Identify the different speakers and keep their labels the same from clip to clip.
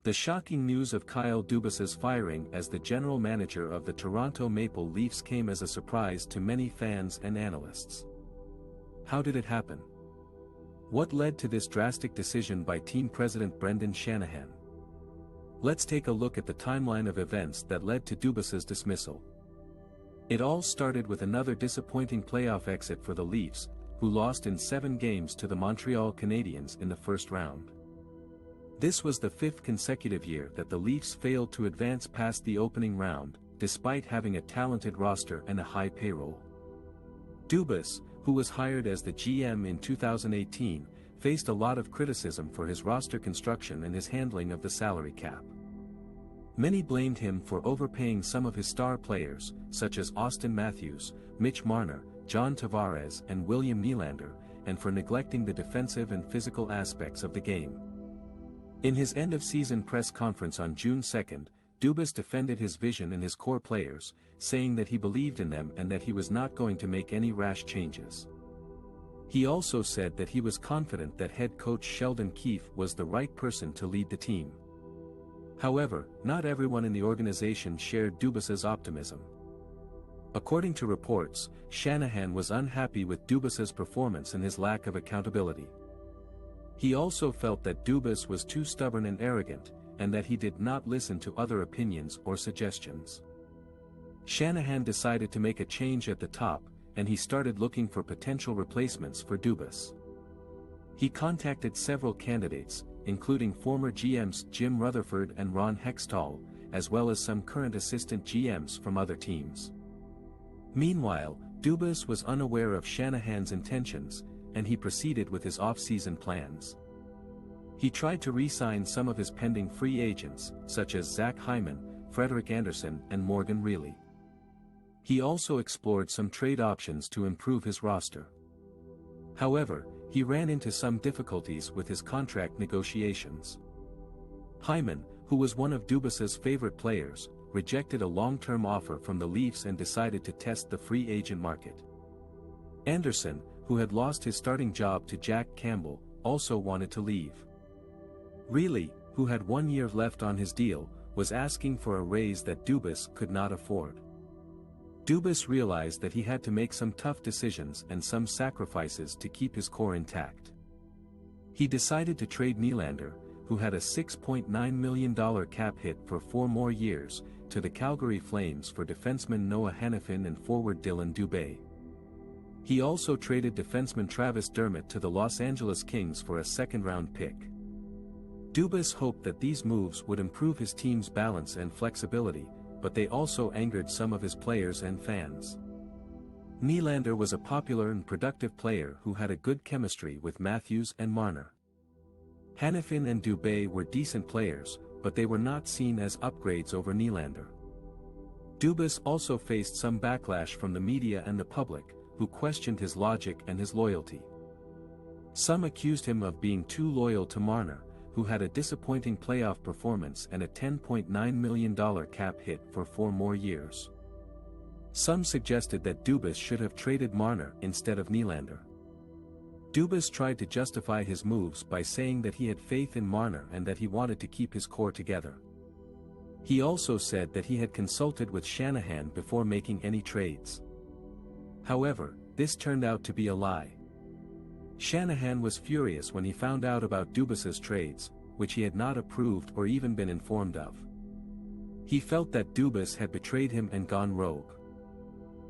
Speaker 1: The shocking news of Kyle Dubas's firing as the general manager of the Toronto Maple Leafs came as a surprise to many fans and analysts. How did it happen? What led to this drastic decision by team president Brendan Shanahan? Let's take a look at the timeline of events that led to Dubas's dismissal. It all started with another disappointing playoff exit for the Leafs, who lost in 7 games to the Montreal Canadiens in the first round. This was the 5th consecutive year that the Leafs failed to advance past the opening round, despite having a talented roster and a high payroll. Dubas, who was hired as the GM in 2018, faced a lot of criticism for his roster construction and his handling of the salary cap. Many blamed him for overpaying some of his star players, such as Austin Matthews, Mitch Marner, John Tavares and William Nylander, and for neglecting the defensive and physical aspects of the game. In his end-of-season press conference on June 2, Dubas defended his vision and his core players, saying that he believed in them and that he was not going to make any rash changes. He also said that he was confident that head coach Sheldon Keefe was the right person to lead the team. However, not everyone in the organization shared Dubas's optimism. According to reports, Shanahan was unhappy with Dubas's performance and his lack of accountability. He also felt that Dubas was too stubborn and arrogant, and that he did not listen to other opinions or suggestions. Shanahan decided to make a change at the top, and he started looking for potential replacements for Dubas. He contacted several candidates, including former GMs Jim Rutherford and Ron Hextall, as well as some current assistant GMs from other teams. Meanwhile, Dubas was unaware of Shanahan's intentions, and he proceeded with his off-season plans. He tried to re-sign some of his pending free agents, such as Zach Hyman, Frederik Andersen and Morgan Rielly. He also explored some trade options to improve his roster. However, he ran into some difficulties with his contract negotiations. Hyman, who was one of Dubas's favorite players, rejected a long-term offer from the Leafs and decided to test the free agent market. Andersen, who had lost his starting job to Jack Campbell, also wanted to leave. Rielly, who had 1 year left on his deal, was asking for a raise that Dubas could not afford. Dubas realized that he had to make some tough decisions and some sacrifices to keep his core intact. He decided to trade Nylander, who had a $6.9 million cap hit for 4 more years, to the Calgary Flames for defenseman Noah Hanifin and forward Dylan Dubas. He also traded defenseman Travis Dermott to the Los Angeles Kings for a second-round pick. Dubas hoped that these moves would improve his team's balance and flexibility, but they also angered some of his players and fans. Nylander was a popular and productive player who had a good chemistry with Matthews and Marner. Hanifin and Dubas were decent players, but they were not seen as upgrades over Nylander. Dubas also faced some backlash from the media and the public, who questioned his logic and his loyalty. Some accused him of being too loyal to Marner, who had a disappointing playoff performance and a $10.9 million cap hit for 4 more years. Some suggested that Dubas should have traded Marner instead of Nylander. Dubas tried to justify his moves by saying that he had faith in Marner and that he wanted to keep his core together. He also said that he had consulted with Shanahan before making any trades. However, this turned out to be a lie. Shanahan was furious when he found out about Dubas's trades, which he had not approved or even been informed of. He felt that Dubas had betrayed him and gone rogue.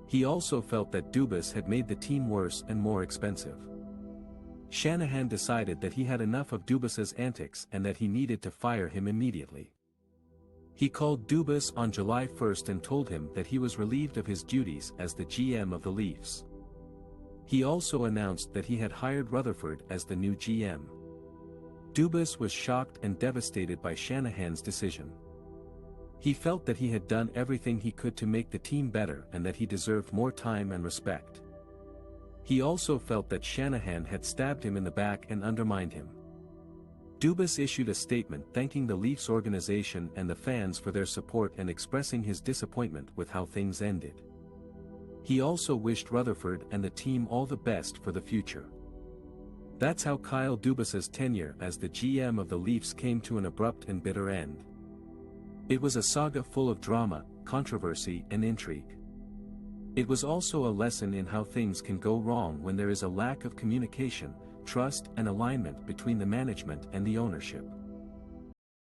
Speaker 1: He also felt that Dubas had made the team worse and more expensive. Shanahan decided that he had enough of Dubas's antics and that he needed to fire him immediately. He called Dubas on July 1 and told him that he was relieved of his duties as the GM of the Leafs. He also announced that he had hired Rutherford as the new GM. Dubas was shocked and devastated by Shanahan's decision. He felt that he had done everything he could to make the team better and that he deserved more time and respect. He also felt that Shanahan had stabbed him in the back and undermined him. Dubas issued a statement thanking the Leafs organization and the fans for their support and expressing his disappointment with how things ended. He also wished Rutherford and the team all the best for the future. That's how Kyle Dubas's tenure as the GM of the Leafs came to an abrupt and bitter end. It was a saga full of drama, controversy and intrigue. It was also a lesson in how things can go wrong when there is a lack of communication, trust and alignment between the management and the ownership.